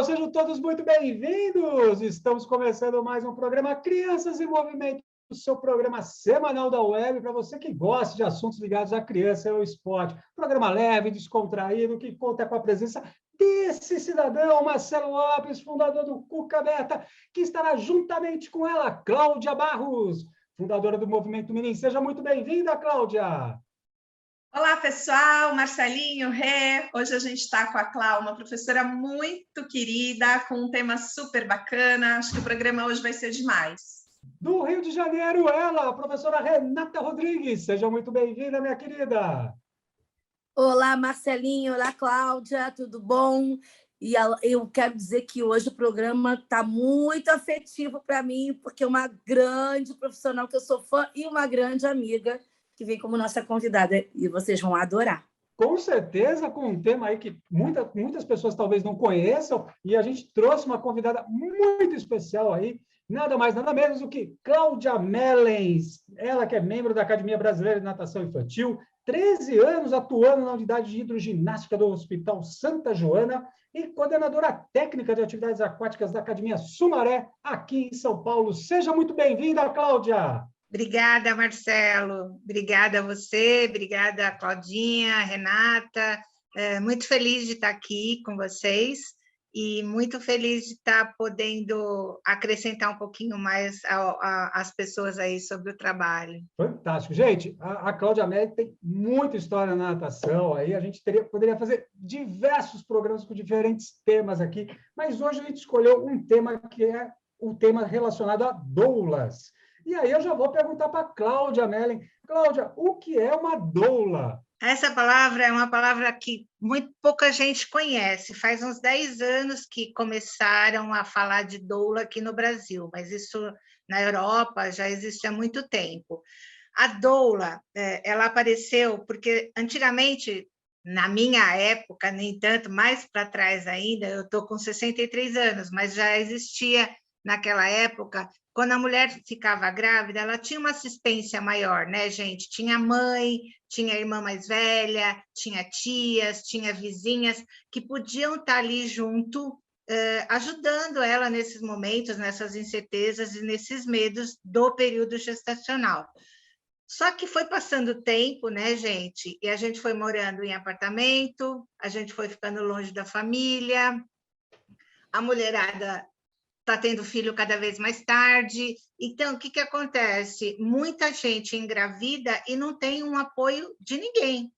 pessoal, sejam todos muito bem-vindos! Estamos começando mais um programa Crianças em Movimento, o seu programa semanal da web, para você que gosta de assuntos ligados à criança e ao esporte. Programa leve, descontraído, que conta com a presença desse cidadão, Marcelo Lopes, fundador do Cuca Aberta, que estará juntamente com ela, Cláudia Barros, fundadora do Movimento Mirim. Seja muito bem-vinda, Cláudia! Olá, pessoal, Marcelinho, Rê. Hoje a gente está com a Clá, uma professora muito querida, com um tema super bacana. Acho que o programa hoje vai ser demais. Do Rio de Janeiro, ela, a professora Renata Rodrigues. Seja muito bem-vinda, minha querida. Olá, Marcelinho. Olá, Cláudia. Tudo bom? E eu quero dizer que hoje o programa está muito afetivo para mim, porque é uma grande profissional que eu sou fã e uma grande amiga que vem como nossa convidada, e vocês vão adorar. Com certeza, com um tema aí que muitas pessoas talvez não conheçam, e a gente trouxe uma convidada muito especial aí, nada mais, nada menos do que Cláudia Mellens, ela que é membro da Academia Brasileira de Natação Infantil, 13 anos atuando na unidade de hidroginástica do Hospital Santa Joana e coordenadora técnica de atividades aquáticas da Academia Sumaré, aqui em São Paulo. Seja muito bem-vinda, Cláudia! Obrigada, Marcelo. Obrigada a você, obrigada a Claudinha, a Renata. Muito feliz de estar aqui com vocês e muito feliz de estar podendo acrescentar um pouquinho mais às pessoas aí sobre o trabalho. Fantástico. Gente, a Cláudia Mellens tem muita história na natação, aí a gente poderia fazer diversos programas com diferentes temas aqui, mas hoje a gente escolheu um tema que é o tema relacionado a doulas. E aí eu já vou perguntar para a Cláudia Mellens. Cláudia, o que é uma doula? Essa palavra é uma palavra que muito pouca gente conhece. Faz uns 10 anos que começaram a falar de doula aqui no Brasil, mas isso na Europa já existe há muito tempo. A doula, ela apareceu porque antigamente, na minha época, nem tanto, mais para trás ainda, eu estou com 63 anos, mas já existia naquela época, quando a mulher ficava grávida, ela tinha uma assistência maior, né, gente? Tinha mãe, tinha irmã mais velha, tinha tias, tinha vizinhas que podiam estar ali junto, ajudando ela nesses momentos, nessas incertezas e nesses medos do período gestacional. Só que foi passando o tempo, né, gente? E a gente foi morando em apartamento, a gente foi ficando longe da família, a mulherada está tendo filho cada vez mais tarde. Então, o que acontece? Muita gente engravida e não tem um apoio de ninguém.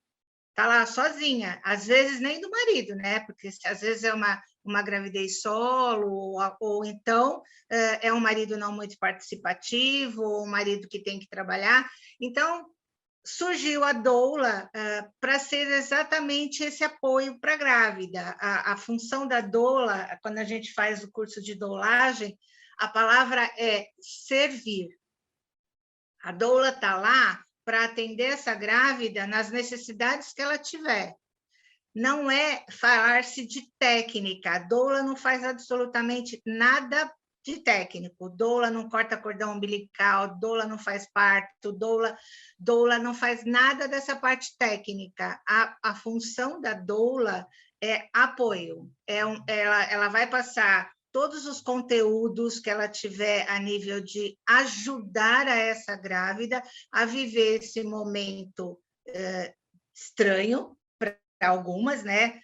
Está lá sozinha, às vezes nem do marido, né? Porque às vezes é uma gravidez solo, ou então é um marido não muito participativo, ou um marido que tem que trabalhar. Então, surgiu a doula para ser exatamente esse apoio para a grávida. A função da doula, quando a gente faz o curso de doulagem, a palavra é servir. A doula está lá para atender essa grávida nas necessidades que ela tiver. Não é falar-se de técnica, a doula não faz absolutamente nada de técnico. Doula não corta cordão umbilical, doula não faz parto, doula não faz nada dessa parte técnica. A função da doula é apoio. Ela vai passar todos os conteúdos que ela tiver a nível de ajudar a essa grávida a viver esse momento estranho para algumas, né?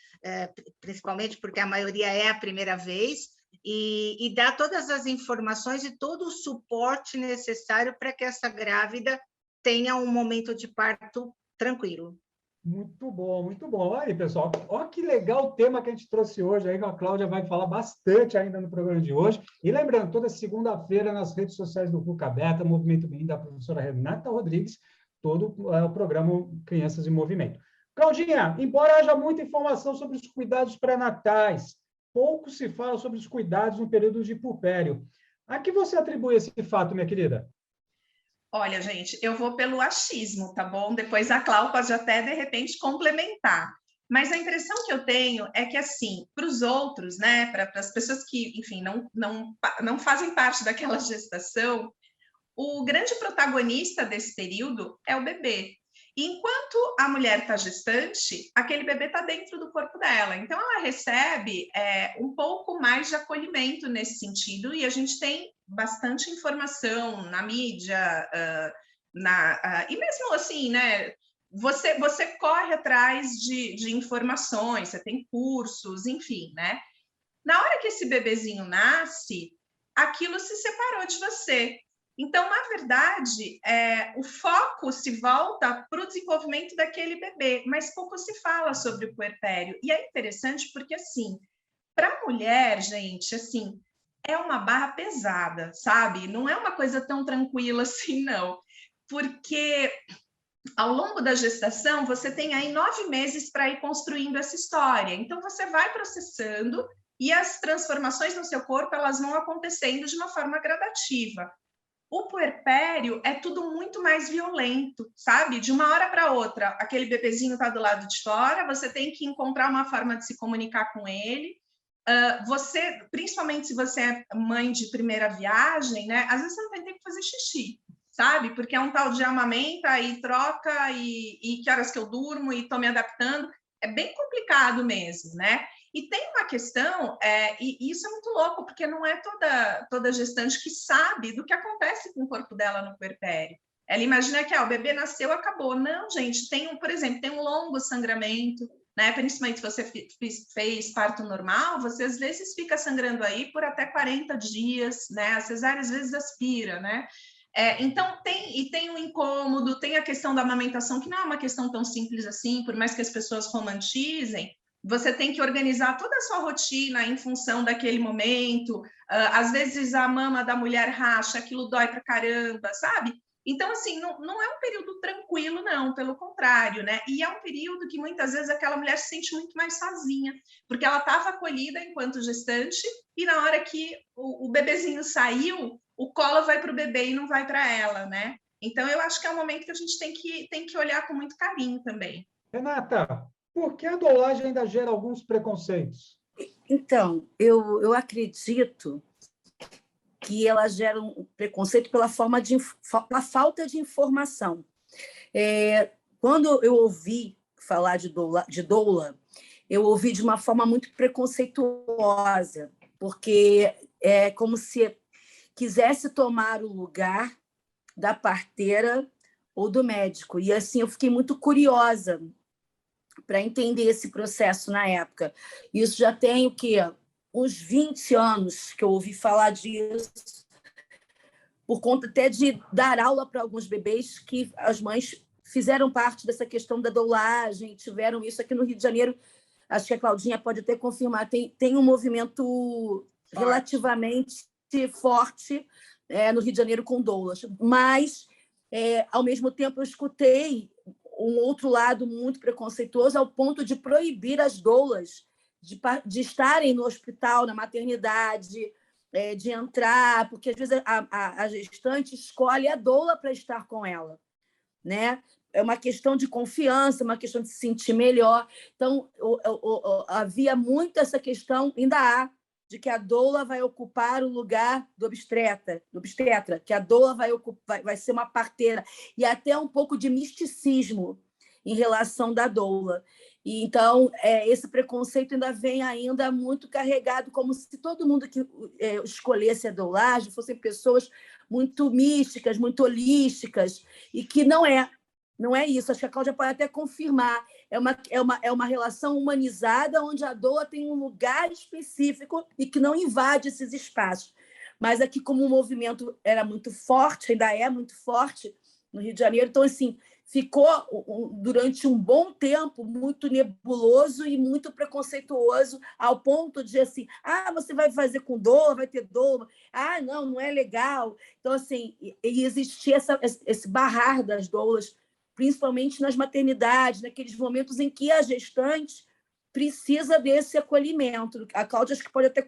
Principalmente porque a maioria é a primeira vez, e dar todas as informações e todo o suporte necessário para que essa grávida tenha um momento de parto tranquilo. Muito bom, muito bom. Olha aí, pessoal, olha que legal o tema que a gente trouxe hoje, aí que a Cláudia vai falar bastante ainda no programa de hoje. E lembrando, toda segunda-feira nas redes sociais do Cuca Aberta, Movimento Mirim, da professora Renata Rodrigues, todo o programa Crianças em Movimento. Claudinha, embora haja muita informação sobre os cuidados pré-natais, pouco se fala sobre os cuidados no período de puerpério. A que você atribui esse fato, minha querida? Olha, gente, eu vou pelo achismo, tá bom? Depois a Cláudia pode até, de repente, complementar. Mas a impressão que eu tenho é que, assim, para os outros, né, para as pessoas que, enfim, não fazem parte daquela gestação, o grande protagonista desse período é o bebê. Enquanto a mulher está gestante, aquele bebê está dentro do corpo dela. Então, ela recebe um pouco mais de acolhimento nesse sentido, e a gente tem bastante informação na mídia, e mesmo assim, né? Você corre atrás de informações, você tem cursos, enfim, né? Na hora que esse bebezinho nasce, aquilo se separou de você. Então, na verdade, o foco se volta para o desenvolvimento daquele bebê, mas pouco se fala sobre o puerpério. E é interessante porque, assim, para a mulher, gente, assim, é uma barra pesada, sabe? Não é uma coisa tão tranquila assim, não. Porque ao longo da gestação, você tem aí 9 meses para ir construindo essa história. Então, você vai processando e as transformações no seu corpo, elas vão acontecendo de uma forma gradativa. O puerpério é tudo muito mais violento, sabe? De uma hora para outra, aquele bebezinho está do lado de fora, você tem que encontrar uma forma de se comunicar com ele. Você, principalmente se você é mãe de primeira viagem, né? Às vezes você não tem tempo de fazer xixi, sabe? Porque é um tal de amamenta e troca e que horas que eu durmo e estou me adaptando. É bem complicado mesmo, né? E tem uma questão, e isso é muito louco, porque não é toda gestante que sabe do que acontece com o corpo dela no puerpério. Ela imagina que o bebê nasceu, acabou. Não, gente, por exemplo, tem um longo sangramento, né? Principalmente se você fez parto normal, você às vezes fica sangrando aí por até 40 dias, né? A cesárea às vezes aspira, né? Então, tem um incômodo, tem a questão da amamentação, que não é uma questão tão simples assim, por mais que as pessoas romantizem. Você tem que organizar toda a sua rotina em função daquele momento. Às vezes a mama da mulher racha, aquilo dói pra caramba, sabe? Então, assim, não é um período tranquilo, não, pelo contrário, né? E é um período que muitas vezes aquela mulher se sente muito mais sozinha, porque ela estava acolhida enquanto gestante, e na hora que o bebezinho saiu, o colo vai para o bebê e não vai para ela, né? Então, eu acho que é um momento que a gente tem que olhar com muito carinho também. Renata, por que a dolagem ainda gera alguns preconceitos? Então, eu acredito que ela gera um preconceito pela falta de informação. Quando eu ouvi falar de doula, eu ouvi de uma forma muito preconceituosa, porque é como se quisesse tomar o lugar da parteira ou do médico. E assim, eu fiquei muito curiosa para entender esse processo na época. Isso já tem o quê? Uns 20 anos que eu ouvi falar disso, por conta até de dar aula para alguns bebês que as mães fizeram parte dessa questão da doulagem, tiveram isso aqui no Rio de Janeiro. Acho que a Claudinha pode até confirmar, tem um movimento relativamente forte no Rio de Janeiro com doulas. Mas, ao mesmo tempo, eu escutei um outro lado muito preconceituoso, ao ponto de proibir as doulas de estarem no hospital, na maternidade, de entrar, porque às vezes a gestante escolhe a doula para estar com ela, né? É uma questão de confiança, uma questão de se sentir melhor. Então, havia muito essa questão, ainda há, de que a doula vai ocupar o lugar do obstetra, que a doula vai ser uma parteira, e até um pouco de misticismo em relação da doula. E, então, esse preconceito ainda vem ainda muito carregado, como se todo mundo que escolhesse a doulagem fossem pessoas muito místicas, muito holísticas, e que não é isso. Acho que a Cláudia pode até confirmar. É uma relação humanizada, onde a doula tem um lugar específico e que não invade esses espaços. Mas aqui, como o movimento era muito forte, ainda é muito forte no Rio de Janeiro, então, assim, ficou, durante um bom tempo, muito nebuloso e muito preconceituoso, ao ponto de, assim, você vai fazer com doula, vai ter doula, não é legal. Então, assim, e existia esse barrar das doulas, principalmente nas maternidades, naqueles momentos em que a gestante precisa desse acolhimento. A Cláudia acho que pode até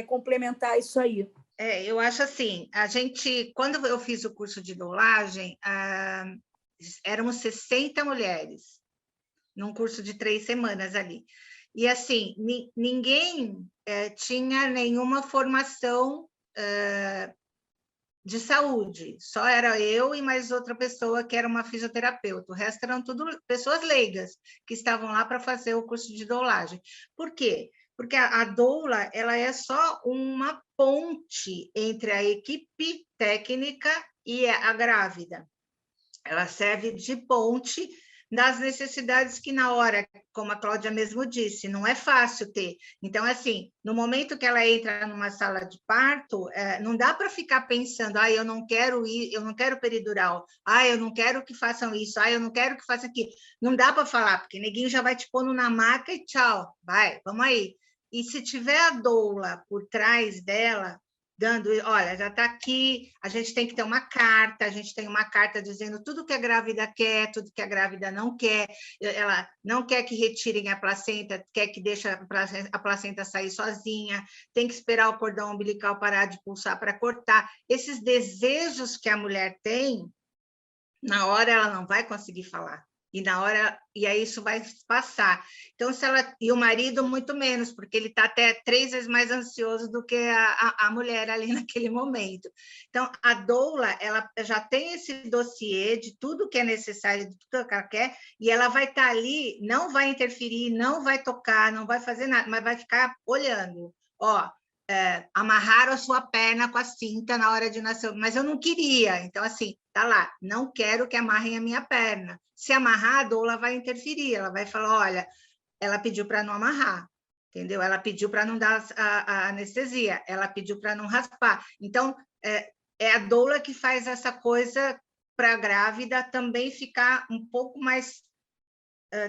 complementar isso aí. Eu acho assim, quando eu fiz o curso de doulagem, éramos 60 mulheres, num curso de 3 semanas ali. E, assim, ninguém tinha nenhuma formação de saúde. Só era eu e mais outra pessoa que era uma fisioterapeuta. O resto eram tudo pessoas leigas que estavam lá para fazer o curso de doulagem. Por quê? Porque a doula ela é só uma ponte entre a equipe técnica e a grávida. Ela serve de ponte das necessidades que na hora, como a Cláudia mesmo disse, não é fácil ter. Então, assim, no momento que ela entra numa sala de parto, não dá para ficar pensando, eu não quero ir, eu não quero peridural, eu não quero que façam isso, eu não quero que façam aquilo. Não dá para falar, porque neguinho já vai te pondo na maca e tchau, vai, vamos aí. E se tiver a doula por trás dela, dando, olha, já está aqui, a gente tem que ter uma carta, a gente tem uma carta dizendo tudo que a grávida quer, tudo que a grávida não quer, ela não quer que retirem a placenta, quer que deixe a placenta sair sozinha, tem que esperar o cordão umbilical parar de pulsar para cortar. Esses desejos que a mulher tem, na hora ela não vai conseguir falar. E aí isso vai passar. Então, e o marido muito menos, porque ele está até 3 vezes mais ansioso do que a mulher ali naquele momento. Então, a doula, ela já tem esse dossiê de tudo que é necessário, de tudo que ela quer, e ela vai estar ali, não vai interferir, não vai tocar, não vai fazer nada, mas vai ficar olhando. Amarraram a sua perna com a cinta na hora de nascer, mas eu não queria. Então, assim, tá lá, não quero que amarrem a minha perna. Se amarrar, a doula vai interferir, ela vai falar, olha, ela pediu para não amarrar, entendeu? Ela pediu para não dar a anestesia, ela pediu para não raspar. Então, é a doula que faz essa coisa para a grávida também ficar um pouco mais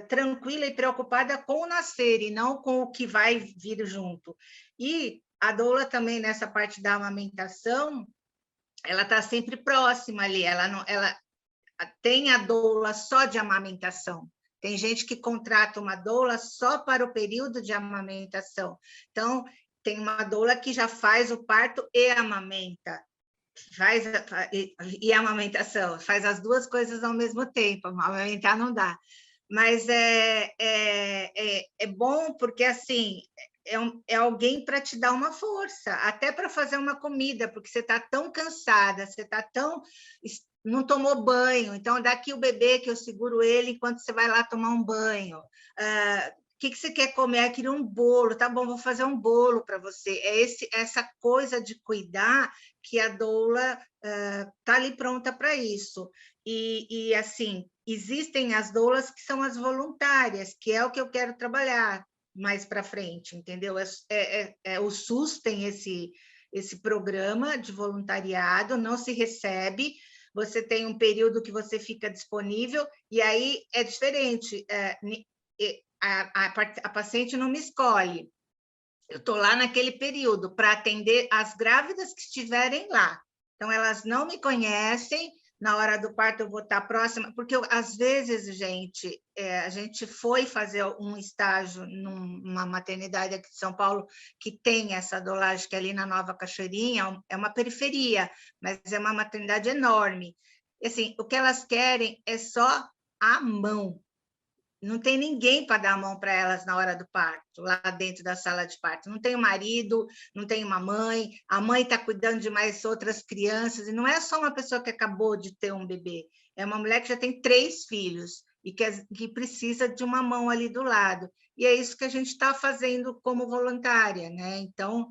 tranquila e preocupada com o nascer e não com o que vai vir junto. E a doula também, nessa parte da amamentação, ela está sempre próxima ali, ela tem a doula só de amamentação. Tem gente que contrata uma doula só para o período de amamentação. Então, tem uma doula que já faz o parto e amamenta. E a amamentação, faz as duas coisas ao mesmo tempo, amamentar não dá. Mas é bom porque, assim, é alguém para te dar uma força, até para fazer uma comida, porque você está tão cansada, você está tão... não tomou banho, então daqui o bebê que eu seguro ele enquanto você vai lá tomar um banho. O que você quer comer? Eu queria um bolo, tá bom, vou fazer um bolo para você. Essa coisa de cuidar que a doula está ali pronta para isso. E, assim, existem as doulas que são as voluntárias, que é o que eu quero trabalhar mais para frente, entendeu? O SUS tem esse programa de voluntariado, não se recebe, você tem um período que você fica disponível, e aí é diferente, a paciente não me escolhe, eu estou lá naquele período para atender as grávidas que estiverem lá, então elas não me conhecem, na hora do parto eu vou estar próxima, porque às vezes, gente, a gente foi fazer um estágio numa maternidade aqui de São Paulo que tem essa doulagem, que é ali na Nova Cachoeirinha, é uma periferia, mas é uma maternidade enorme. E, assim, o que elas querem é só a mão. Não tem ninguém para dar a mão para elas na hora do parto, lá dentro da sala de parto. Não tem um marido, não tem uma mãe, a mãe está cuidando de mais outras crianças, e não é só uma pessoa que acabou de ter um bebê, é uma mulher que já tem 3 filhos e que precisa de uma mão ali do lado. E é isso que a gente está fazendo como voluntária, né? Então,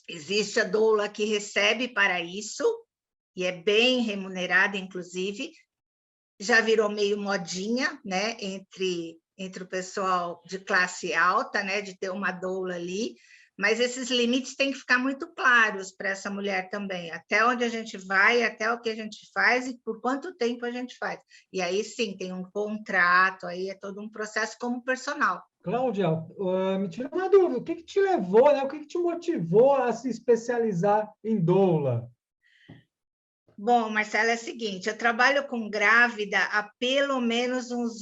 existe a doula que recebe para isso, e é bem remunerada, inclusive, já virou meio modinha, né, entre o pessoal de classe alta, né, de ter uma doula ali, mas esses limites têm que ficar muito claros para essa mulher também, até onde a gente vai, até o que a gente faz e por quanto tempo a gente faz. E aí, sim, tem um contrato, aí é todo um processo como personal. Cláudia, me tira uma dúvida, o que te levou, né, o que te motivou a se especializar em doula? Bom, Marcela, é o seguinte, eu trabalho com grávida há pelo menos uns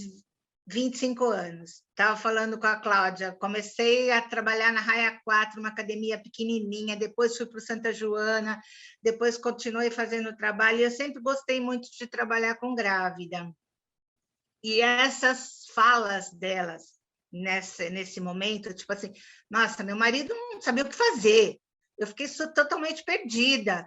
25 anos. Estava falando com a Cláudia, comecei a trabalhar na Raia 4, uma academia pequenininha, depois fui para o Santa Joana, depois continuei fazendo trabalho, e eu sempre gostei muito de trabalhar com grávida. E essas falas delas, nesse momento, tipo assim, nossa, meu marido não sabia o que fazer, eu fiquei totalmente perdida,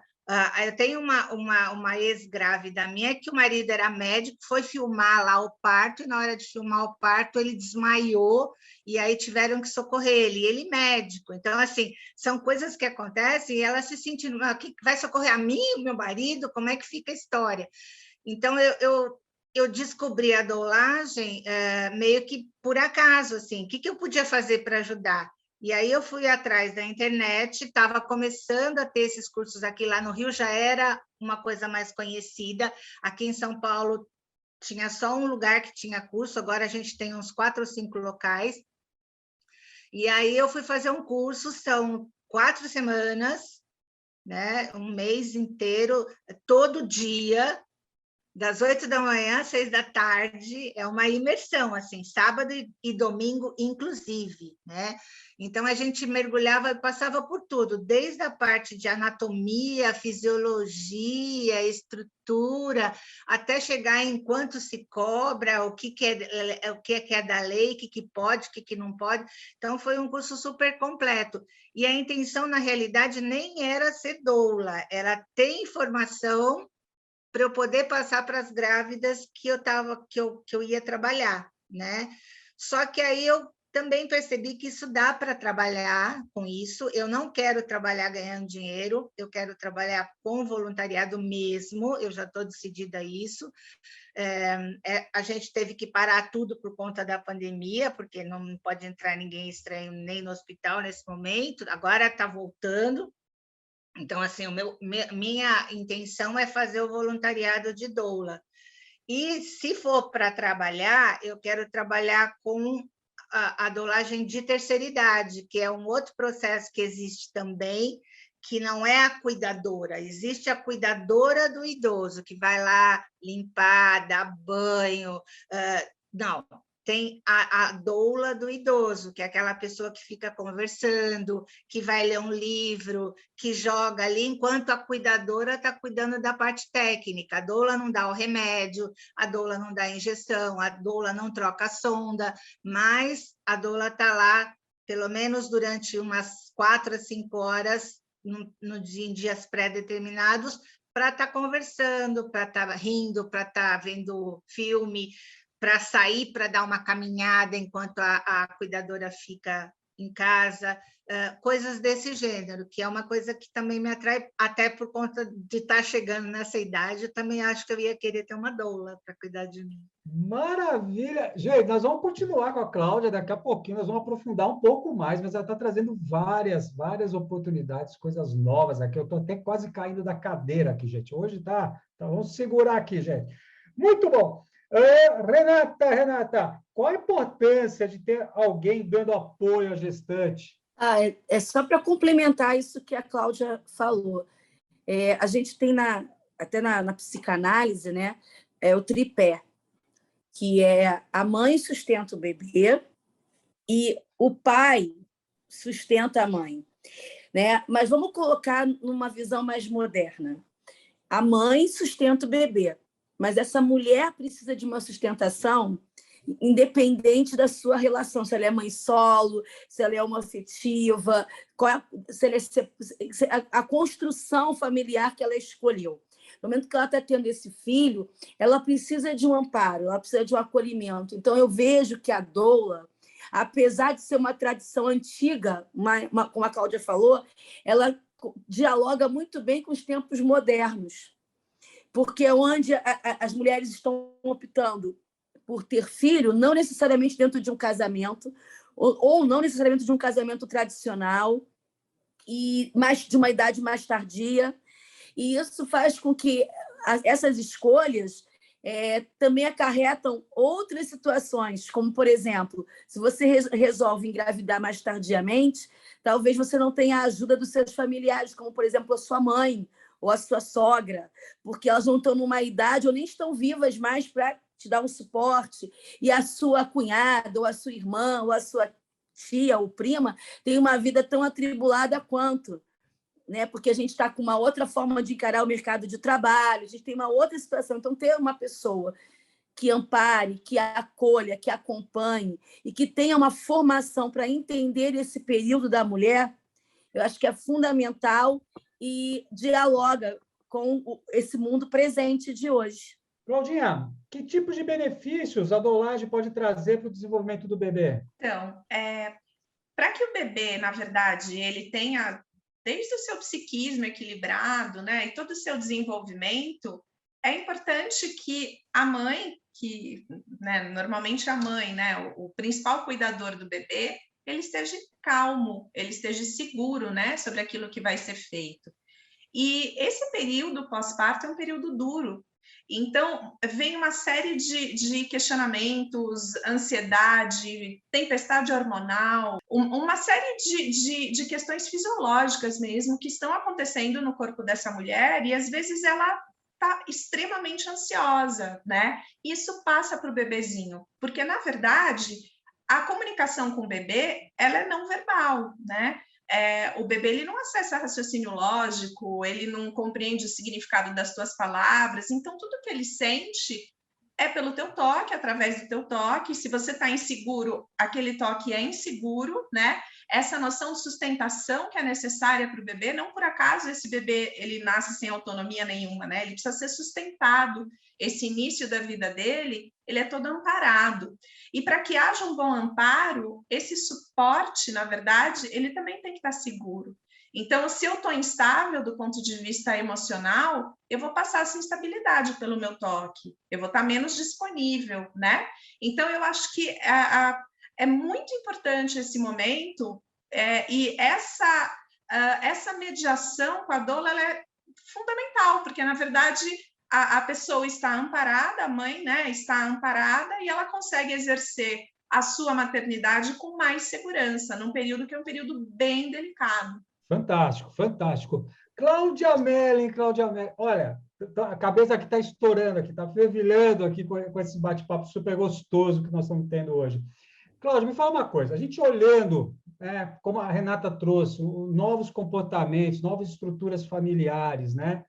Eu tenho uma ex-grávida minha que o marido era médico, foi filmar lá o parto, e na hora de filmar o parto ele desmaiou, e aí tiveram que socorrer ele, e ele médico. Então, assim, são coisas que acontecem e ela se sentindo, que vai socorrer a mim, o meu marido? Como é que fica a história? Então, eu descobri a doulagem meio que por acaso, assim, o que eu podia fazer para ajudar? E aí eu fui atrás da internet, estava começando a ter esses cursos aqui, lá no Rio já era uma coisa mais conhecida, aqui em São Paulo tinha só um lugar que tinha curso, agora a gente tem uns 4 ou 5 locais, e aí eu fui fazer um curso, são 4 semanas, né, um mês inteiro, todo dia, das 8 da manhã às 6 da tarde, é uma imersão, assim, sábado e domingo, inclusive, né? Então, a gente mergulhava e passava por tudo, desde a parte de anatomia, fisiologia, estrutura, até chegar em quanto se cobra, o que é da lei, o que pode, o que não pode. Então, foi um curso super completo. E a intenção, na realidade, nem era ser doula, era ter informação para eu poder passar para as grávidas que eu ia trabalhar, né? Só que aí eu também percebi que isso dá para trabalhar com isso. Eu não quero trabalhar ganhando dinheiro, eu quero trabalhar com voluntariado mesmo, eu já estou decidida a isso. A gente teve que parar tudo por conta da pandemia, porque não pode entrar ninguém estranho nem no hospital nesse momento, agora está voltando. Então, assim, minha intenção é fazer o voluntariado de doula. E, se for para trabalhar, eu quero trabalhar com a doulagem de terceira idade, que é um outro processo que existe também, que não é a cuidadora, existe a cuidadora do idoso, que vai lá limpar, dar banho. Não, tem a doula do idoso, que é aquela pessoa que fica conversando, que vai ler um livro, que joga ali, enquanto a cuidadora está cuidando da parte técnica. A doula não dá o remédio, a doula não dá a injeção, a doula não troca a sonda, mas a doula está lá, pelo menos durante umas 4 a 5 horas, em dias pré-determinados, para estar conversando, para estar rindo, para estar vendo filme, para sair, para dar uma caminhada enquanto a cuidadora fica em casa, coisas desse gênero, que é uma coisa que também me atrai, até por conta de estar chegando nessa idade, eu também acho que eu ia querer ter uma doula para cuidar de mim. Maravilha! Gente, nós vamos continuar com a Cláudia, daqui a pouquinho nós vamos aprofundar um pouco mais, mas ela está trazendo várias oportunidades, coisas novas aqui. Eu estou até quase caindo da cadeira aqui, gente. Hoje tá, vamos segurar aqui, gente. Muito bom! Renata, qual a importância de ter alguém dando apoio à gestante? É só para complementar isso que a Cláudia falou. A gente tem até na psicanálise, né, o tripé, que é a mãe sustenta o bebê e o pai sustenta a mãe, né? Mas vamos colocar numa visão mais moderna. A mãe sustenta o bebê, mas essa mulher precisa de uma sustentação independente da sua relação, se ela é mãe solo, se ela é homoafetiva, a construção familiar que ela escolheu. No momento que ela está tendo esse filho, ela precisa de um amparo, ela precisa de um acolhimento. Então, eu vejo que a doula, apesar de ser uma tradição antiga, como a Cláudia falou, ela dialoga muito bem com os tempos modernos, porque é onde as mulheres estão optando por ter filho, não necessariamente dentro de um casamento, ou não necessariamente de um casamento tradicional, mas de uma idade mais tardia. E isso faz com que essas escolhas também acarretam outras situações, como, por exemplo, se você resolve engravidar mais tardiamente, talvez você não tenha a ajuda dos seus familiares, como, por exemplo, a sua mãe ou a sua sogra, porque elas não estão numa idade ou nem estão vivas mais para te dar um suporte, e a sua cunhada, ou a sua irmã, ou a sua tia ou prima tem uma vida tão atribulada quanto, né? Porque a gente está com uma outra forma de encarar o mercado de trabalho, a gente tem uma outra situação. Então, ter uma pessoa que ampare, que acolha, que acompanhe e que tenha uma formação para entender esse período da mulher, eu acho que é fundamental. e dialoga com esse mundo presente de hoje. Claudinha, que tipo de benefícios a doulagem pode trazer para o desenvolvimento do bebê? Então, para que o bebê, na verdade, ele tenha desde o seu psiquismo equilibrado, né, e todo o seu desenvolvimento, é importante que a mãe, que, né, normalmente a mãe, né, o principal cuidador do bebê, ele esteja calmo, ele esteja seguro, né, sobre aquilo que vai ser feito. E esse período pós-parto é um período duro. Então, vem uma série de questionamentos, ansiedade, tempestade hormonal, uma série de questões fisiológicas mesmo que estão acontecendo no corpo dessa mulher e, às vezes, ela está extremamente ansiosa, né? Isso passa para o bebezinho, porque, na verdade, a comunicação com o bebê, ela é não verbal, né? O bebê ele não acessa raciocínio lógico, ele não compreende o significado das tuas palavras, então tudo que ele sente é pelo teu toque, através do teu toque. Se você está inseguro, aquele toque é inseguro, né? Essa noção de sustentação que é necessária para o bebê, não por acaso esse bebê ele nasce sem autonomia nenhuma, né? Ele precisa ser sustentado. Esse início da vida dele, ele é todo amparado. E para que haja um bom amparo, esse suporte, na verdade, ele também tem que estar seguro. Então, se eu estou instável do ponto de vista emocional, eu vou passar essa instabilidade pelo meu toque, eu vou estar menos disponível, né? Então, eu acho que é muito importante esse momento, e essa mediação com a doula ela é fundamental, porque, na verdade, a pessoa está amparada, a mãe, né, está amparada e ela consegue exercer a sua maternidade com mais segurança, num período que é um período bem delicado. Fantástico, fantástico. Cláudia Melling, olha, a cabeça aqui está estourando, aqui está fervilhando aqui com esse bate-papo super gostoso que nós estamos tendo hoje. Cláudia, me fala uma coisa, a gente olhando, como a Renata trouxe, novos comportamentos, novas estruturas familiares, né?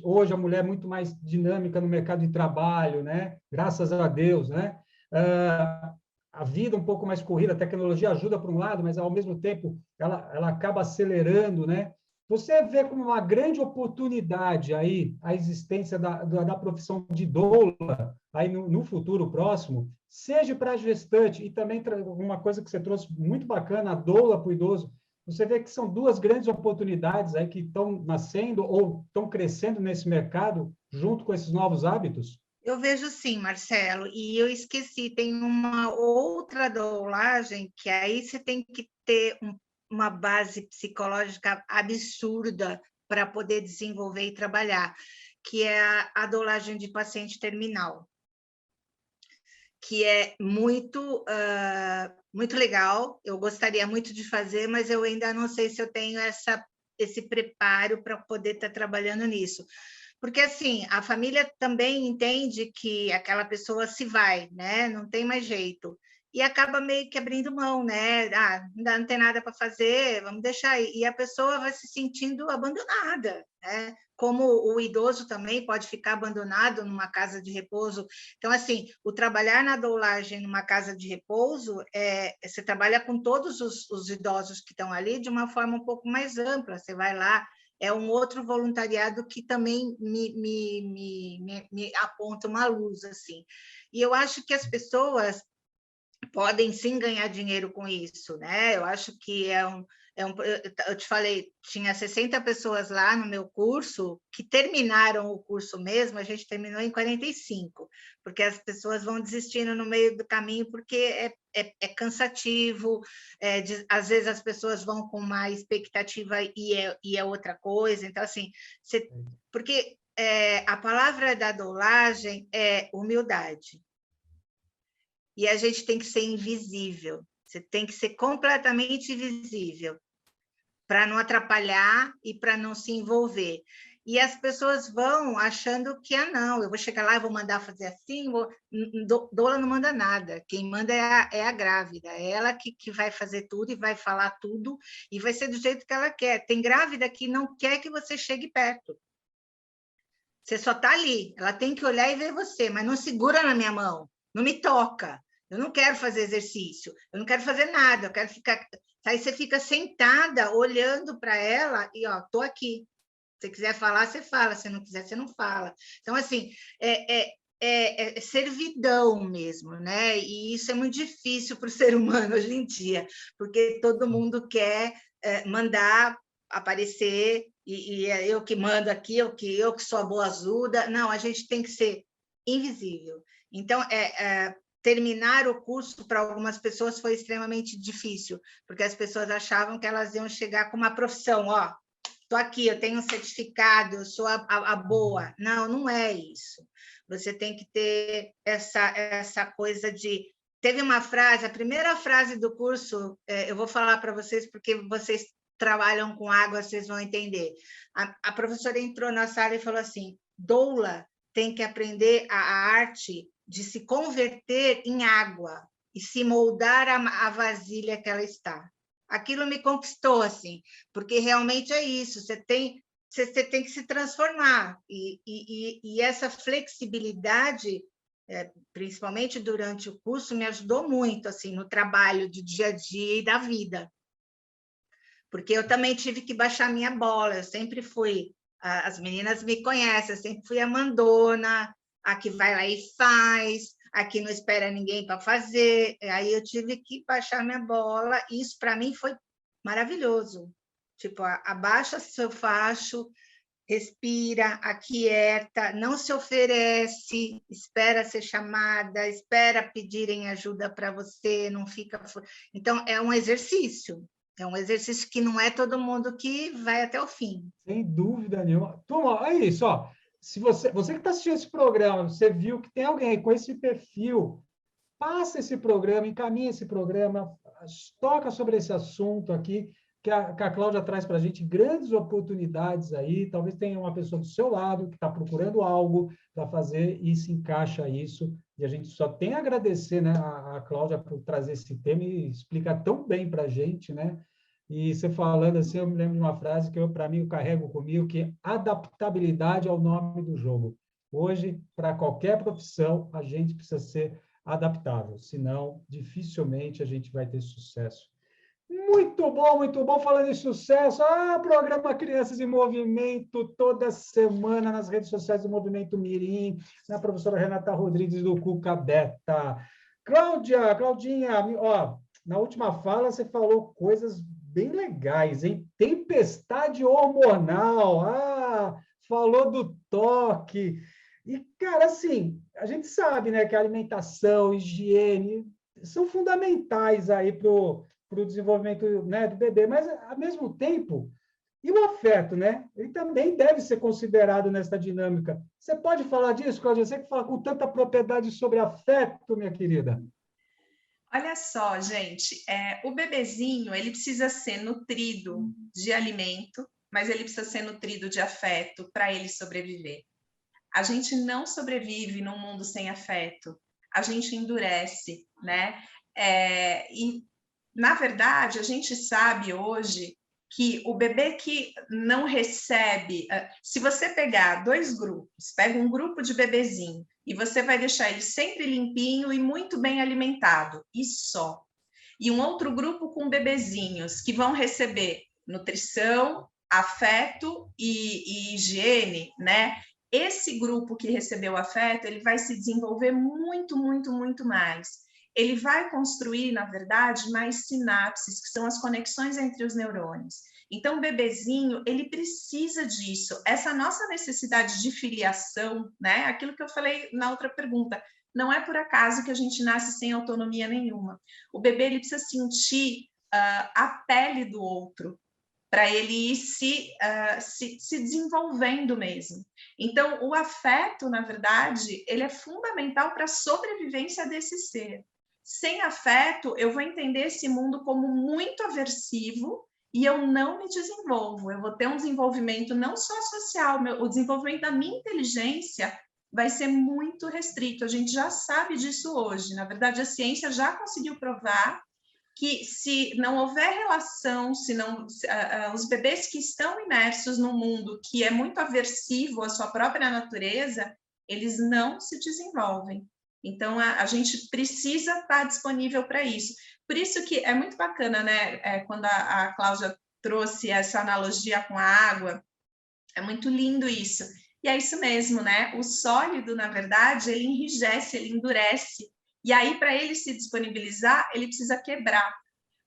Hoje a mulher é muito mais dinâmica no mercado de trabalho, né? Graças a Deus, né? A vida um pouco mais corrida, a tecnologia ajuda por um lado, mas ao mesmo tempo ela acaba acelerando, né? Você vê como uma grande oportunidade aí a existência da profissão de doula aí no futuro próximo, seja para a gestante e também uma coisa que você trouxe muito bacana, a doula para o idoso. Você vê que são duas grandes oportunidades aí que estão nascendo ou estão crescendo nesse mercado junto com esses novos hábitos? Eu vejo sim, Marcelo, e eu esqueci, tem uma outra doulagem que aí você tem que ter uma base psicológica absurda para poder desenvolver e trabalhar, que é a doulagem de paciente terminal, que é muito legal, eu gostaria muito de fazer, mas eu ainda não sei se eu tenho esse preparo para poder estar trabalhando nisso. Porque, assim, a família também entende que aquela pessoa se vai, né? Não tem mais jeito. E acaba meio que abrindo mão, né? Não tem nada para fazer, vamos deixar aí. E a pessoa vai se sentindo abandonada, né? Como o idoso também pode ficar abandonado numa casa de repouso. Então, assim, o trabalhar na doulagem numa casa de repouso, você trabalha com todos os idosos que estão ali de uma forma um pouco mais ampla. Você vai lá, é um outro voluntariado que também me aponta uma luz, assim. E eu acho que as pessoas podem sim ganhar dinheiro com isso, né? Eu acho que eu te falei, tinha 60 pessoas lá no meu curso que terminaram o curso mesmo, a gente terminou em 45, porque as pessoas vão desistindo no meio do caminho porque é cansativo, às vezes as pessoas vão com uma expectativa e é outra coisa, então assim, porque a palavra da doulagem é humildade. E a gente tem que ser invisível, você tem que ser completamente invisível, para não atrapalhar e para não se envolver. E as pessoas vão achando que, não, eu vou chegar lá e vou mandar fazer assim, doula não manda nada, quem manda é a grávida, é ela que vai fazer tudo e vai falar tudo, e vai ser do jeito que ela quer. Tem grávida que não quer que você chegue perto. Você só está ali, ela tem que olhar e ver você, mas não segura na minha mão, não me toca. Eu não quero fazer exercício, eu não quero fazer nada, eu quero ficar, Aí você fica sentada, olhando para ela e, ó, tô aqui. Se você quiser falar, você fala. Se não quiser, você não fala. Então, assim, é servidão mesmo, né? E isso é muito difícil para o ser humano hoje em dia, porque todo mundo quer mandar, aparecer, e é eu que mando aqui, eu que sou a boazuda. Não, a gente tem que ser invisível. Então, terminar o curso para algumas pessoas foi extremamente difícil, porque as pessoas achavam que elas iam chegar com uma profissão, ó, estou aqui, eu tenho um certificado, eu sou a boa. Não, não é isso. Você tem que ter essa coisa de... Teve uma frase, a primeira frase do curso, eu vou falar para vocês, porque vocês trabalham com água, vocês vão entender. A professora entrou na sala e falou assim, doula tem que aprender a arte de se converter em água e se moldar a vasilha que ela está. Aquilo me conquistou, assim, porque realmente é isso, você tem que se transformar, e essa flexibilidade, principalmente durante o curso, me ajudou muito, assim, no trabalho do dia a dia e da vida, porque eu também tive que baixar minha bola, eu sempre fui, as meninas me conhecem, eu sempre fui a mandona, a que vai lá e faz, aqui não espera ninguém para fazer, aí eu tive que baixar minha bola, e isso para mim foi maravilhoso. Tipo, abaixa seu facho, respira, aquieta, não se oferece, espera ser chamada, espera pedirem ajuda para você, não fica... Então, é um exercício que não é todo mundo que vai até o fim. Sem dúvida nenhuma. Turma, é isso, ó. Se você que está assistindo esse programa, você viu que tem alguém aí com esse perfil, passa esse programa, encaminha esse programa, toca sobre esse assunto aqui, que a Cláudia traz para a gente grandes oportunidades aí, talvez tenha uma pessoa do seu lado que está procurando algo para fazer e se encaixa isso, e a gente só tem a agradecer, né, a Cláudia por trazer esse tema e explicar tão bem para a gente, né? E você falando assim, eu me lembro de uma frase que para mim, eu carrego comigo, que adaptabilidade é o nome do jogo. Hoje, para qualquer profissão, a gente precisa ser adaptável, senão dificilmente a gente vai ter sucesso. Muito bom, falando em sucesso. Programa Crianças em Movimento, toda semana nas redes sociais do Movimento Mirim, na professora Renata Rodrigues do Cuca Beta. Claudinha, ó, na última fala você falou coisas bem legais, hein? Tempestade hormonal, falou do toque. E, cara, assim, a gente sabe, né, que a alimentação, higiene são fundamentais aí para o desenvolvimento, né, do bebê, mas, ao mesmo tempo, e o afeto, né? Ele também deve ser considerado nessa dinâmica. Você pode falar disso, Cláudia? Você que fala com tanta propriedade sobre afeto, minha querida. Olha só, gente, o bebezinho, ele precisa ser nutrido de alimento, mas ele precisa ser nutrido de afeto para ele sobreviver. A gente não sobrevive num mundo sem afeto, a gente endurece, né? E, na verdade, a gente sabe hoje que o bebê que não recebe... Se você pegar dois grupos, pega um grupo de bebezinho e você vai deixar ele sempre limpinho e muito bem alimentado, e só. E um outro grupo com bebezinhos que vão receber nutrição, afeto e higiene, né? Esse grupo que recebeu afeto, ele vai se desenvolver muito, muito, muito mais. Ele vai construir, na verdade, mais sinapses, que são as conexões entre os neurônios. Então, o bebezinho, ele precisa disso. Essa nossa necessidade de filiação, né? Aquilo que eu falei na outra pergunta, não é por acaso que a gente nasce sem autonomia nenhuma. O bebê, ele precisa sentir a pele do outro, para ele ir se desenvolvendo mesmo. Então, o afeto, na verdade, ele é fundamental para a sobrevivência desse ser. Sem afeto, eu vou entender esse mundo como muito aversivo e eu não me desenvolvo. Eu vou ter um desenvolvimento não só social, o desenvolvimento da minha inteligência vai ser muito restrito. A gente já sabe disso hoje. Na verdade, a ciência já conseguiu provar que se não houver relação, os bebês que estão imersos num mundo que é muito aversivo à sua própria natureza, eles não se desenvolvem. Então, a gente precisa estar disponível para isso. Por isso que é muito bacana, né? Quando a Cláudia trouxe essa analogia com a água, é muito lindo isso. E é isso mesmo, né? O sólido, na verdade, ele enrijece, ele endurece. E aí, para ele se disponibilizar, ele precisa quebrar.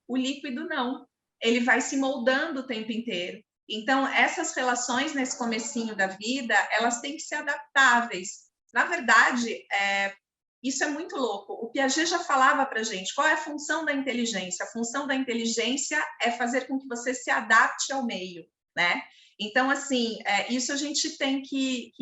O líquido, não. Ele vai se moldando o tempo inteiro. Então, essas relações nesse comecinho da vida, elas têm que ser adaptáveis. Na verdade, isso é muito louco. O Piaget já falava para a gente qual é a função da inteligência. A função da inteligência é fazer com que você se adapte ao meio, né? Então, assim, isso a gente tem que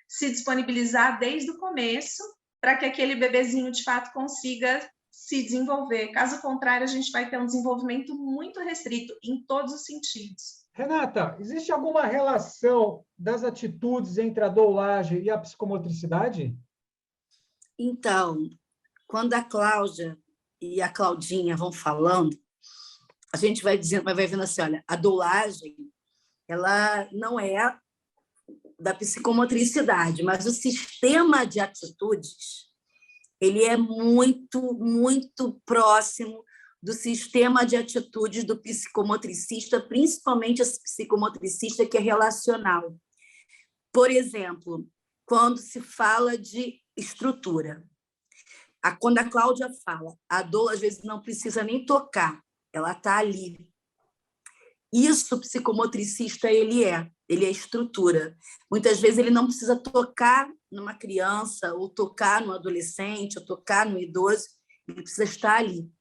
se disponibilizar desde o começo para que aquele bebezinho, de fato, consiga se desenvolver. Caso contrário, a gente vai ter um desenvolvimento muito restrito em todos os sentidos. Renata, existe alguma relação das atitudes entre a doulagem e a psicomotricidade? Então, quando a Cláudia e a Claudinha vão falando, a gente vai dizendo, vai vendo assim, olha, a doulagem, ela não é da psicomotricidade, mas o sistema de atitudes, ele é muito, muito próximo do sistema de atitudes do psicomotricista, principalmente esse psicomotricista que é relacional. Por exemplo, quando se fala de estrutura, quando a Cláudia fala, a doula às vezes não precisa nem tocar, ela está ali. Isso o psicomotricista ele é estrutura. Muitas vezes ele não precisa tocar numa criança, ou tocar no adolescente, ou tocar no idoso, ele precisa estar ali.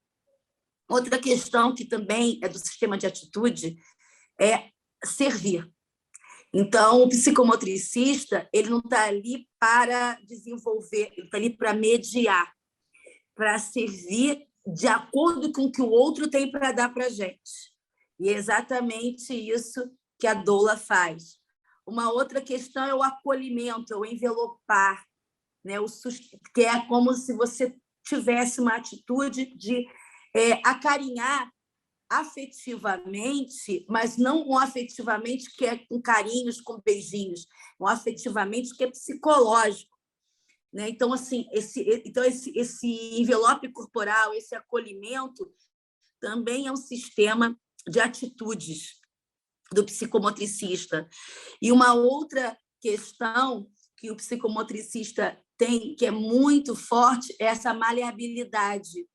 Outra questão que também é do sistema de atitude é servir. Então, o psicomotricista ele não está ali para desenvolver, ele está ali para mediar, para servir de acordo com o que o outro tem para dar para a gente. E é exatamente isso que a doula faz. Uma outra questão é o acolhimento, é o envelopar, né? Que é como se você tivesse uma atitude de acarinhar afetivamente, mas não um afetivamente que é com carinhos, com beijinhos, um afetivamente que é psicológico, né? Então, assim, esse envelope corporal, esse acolhimento, também é um sistema de atitudes do psicomotricista. E uma outra questão que o psicomotricista tem, que é muito forte, é essa maleabilidade,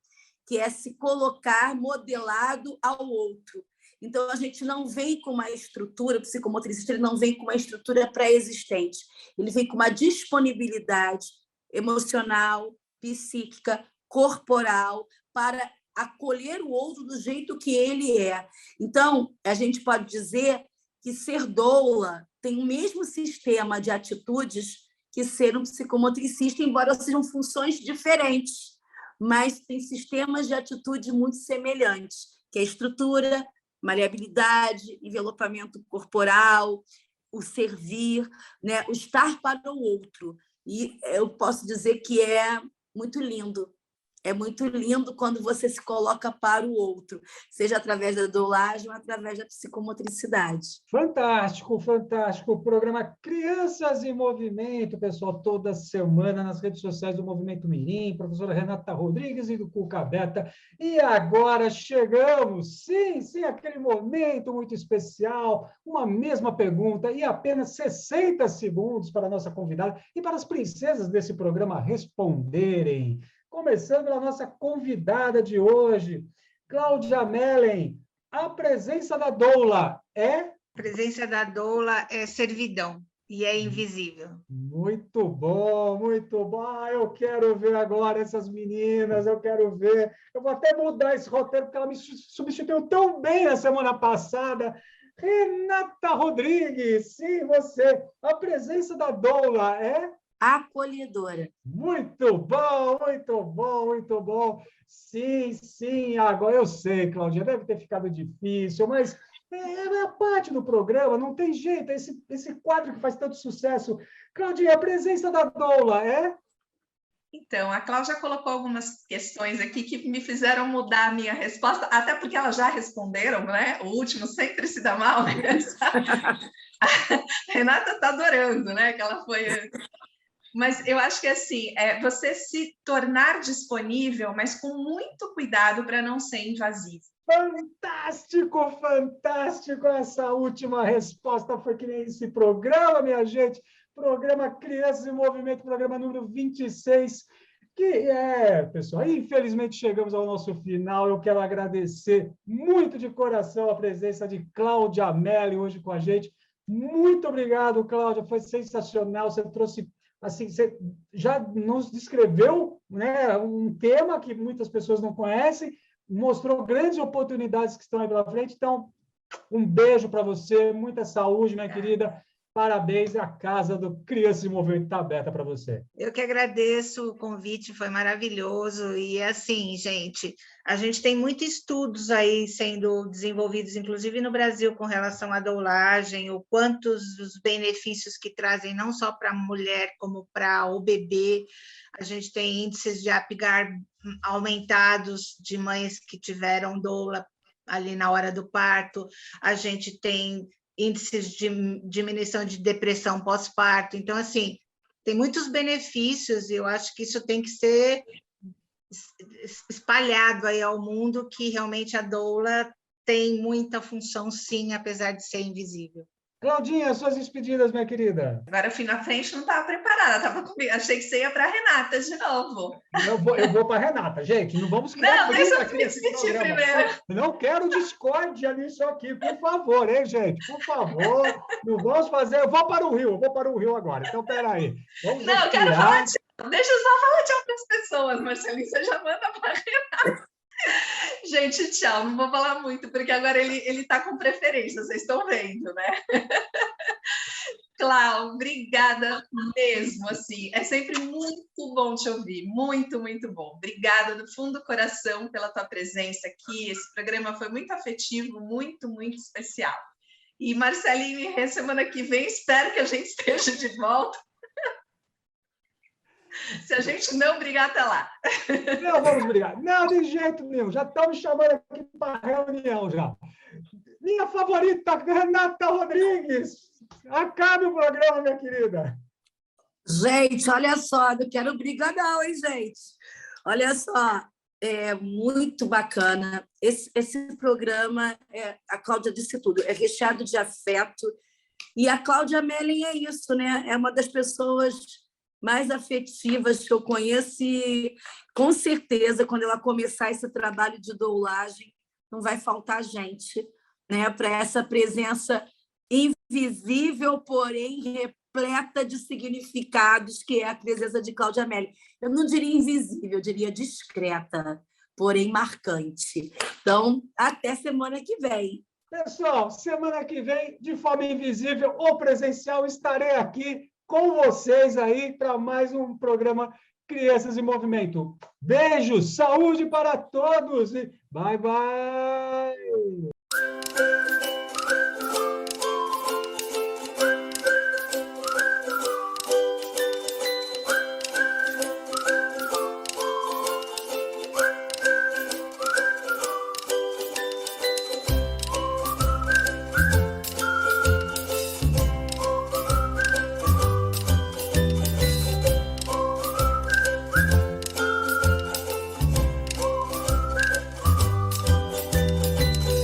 que é se colocar modelado ao outro. Então, a gente não vem com uma estrutura, o psicomotricista ele não vem com uma estrutura pré-existente, ele vem com uma disponibilidade emocional, psíquica, corporal, para acolher o outro do jeito que ele é. Então, a gente pode dizer que ser doula tem o mesmo sistema de atitudes que ser um psicomotricista, embora sejam funções diferentes, mas tem sistemas de atitude muito semelhantes, que é a estrutura, maleabilidade, envelopamento corporal, o servir, né? O estar para o outro. E eu posso dizer que é muito lindo. É muito lindo quando você se coloca para o outro, seja através da doulagem ou através da psicomotricidade. Fantástico, fantástico. O programa Crianças em Movimento, pessoal, toda semana nas redes sociais do Movimento Mirim, professora Renata Rodrigues e do Cuca Beta. E agora chegamos, sim, aquele momento muito especial, uma mesma pergunta e apenas 60 segundos para a nossa convidada e para as princesas desse programa responderem. Começando a nossa convidada de hoje, Cláudia Mellen. A presença da doula é? A presença da doula é servidão e é invisível. Muito bom, muito bom. Eu quero ver agora essas meninas, eu quero ver. Eu vou até mudar esse roteiro, porque ela me substituiu tão bem na semana passada. Renata Rodrigues, sim, você. A presença da doula é? Acolhedora. Muito bom, muito bom, muito bom. Sim, agora eu sei, Cláudia, deve ter ficado difícil, mas é parte do programa, não tem jeito, esse quadro que faz tanto sucesso. Claudinha, a presença da doula é? Então, a Cláudia colocou algumas questões aqui que me fizeram mudar a minha resposta, até porque elas já responderam, né? O último sempre se dá mal, né? A Renata está adorando, né? Que ela foi... Mas eu acho que assim, você se tornar disponível, mas com muito cuidado para não ser invasivo. Fantástico, fantástico! Essa última resposta foi que nem esse programa, minha gente. Programa Crianças em Movimento, programa número 26. Pessoal, infelizmente chegamos ao nosso final. Eu quero agradecer muito de coração a presença de Cláudia Melli hoje com a gente. Muito obrigado, Cláudia, foi sensacional. Você trouxe, assim, você já nos descreveu, né, um tema que muitas pessoas não conhecem, mostrou grandes oportunidades que estão aí pela frente. Então, um beijo para você, muita saúde, minha querida. Parabéns, a Casa do Crianças em Movimento está aberta para você. Eu que agradeço o convite, foi maravilhoso. E assim, gente, a gente tem muitos estudos aí sendo desenvolvidos, inclusive no Brasil, com relação à doulagem, o quantos os benefícios que trazem não só para a mulher, como para o bebê. A gente tem índices de Apgar aumentados de mães que tiveram doula ali na hora do parto. A gente tem índices de diminuição de depressão pós-parto. Então, assim, tem muitos benefícios e eu acho que isso tem que ser espalhado aí ao mundo, que realmente a doula tem muita função, sim, apesar de ser invisível. Claudinha, suas despedidas, minha querida. Agora eu fui na frente, não estava preparada, estava comigo. Achei que você ia para a Renata de novo. Eu vou para a Renata, gente. Não vamos criar deixa eu me despedir primeiro. Não quero discórdia nisso aqui, por favor, hein, gente? Por favor, não vamos fazer. Eu vou para o Rio agora. Então, peraí. Vamos não, eu quero falar tchau. Deixa eu só falar tchau para as pessoas, Marcelinho. Você já manda para a Renata. Gente, tchau, não vou falar muito, porque agora ele está com preferência, vocês estão vendo, né? Clau, obrigada mesmo, assim, é sempre muito bom te ouvir, muito, muito bom. Obrigada do fundo do coração pela tua presença aqui, esse programa foi muito afetivo, muito, muito especial. E Marcelinho, e semana que vem, espero que a gente esteja de volta. Se a gente não brigar, até lá. Não vamos brigar. Não, de jeito nenhum. Já estão me chamando aqui para reunião já. Minha favorita, Renata Rodrigues. Acabe o programa, minha querida. Gente, olha só, não quero briga não, hein, gente? Olha só, é muito bacana. Esse programa, a Cláudia disse tudo, é recheado de afeto. E a Cláudia Melli é isso, né? É uma das pessoas mais afetivas que eu conheço e, com certeza, quando ela começar esse trabalho de doulagem, não vai faltar gente, né, para essa presença invisível, porém repleta de significados, que é a presença de Cláudia Melli. Eu não diria invisível, eu diria discreta, porém marcante. Então, até semana que vem. Pessoal, semana que vem, de forma invisível ou presencial, estarei aqui com vocês aí para mais um programa Crianças em Movimento. Beijos, saúde para todos e bye, bye!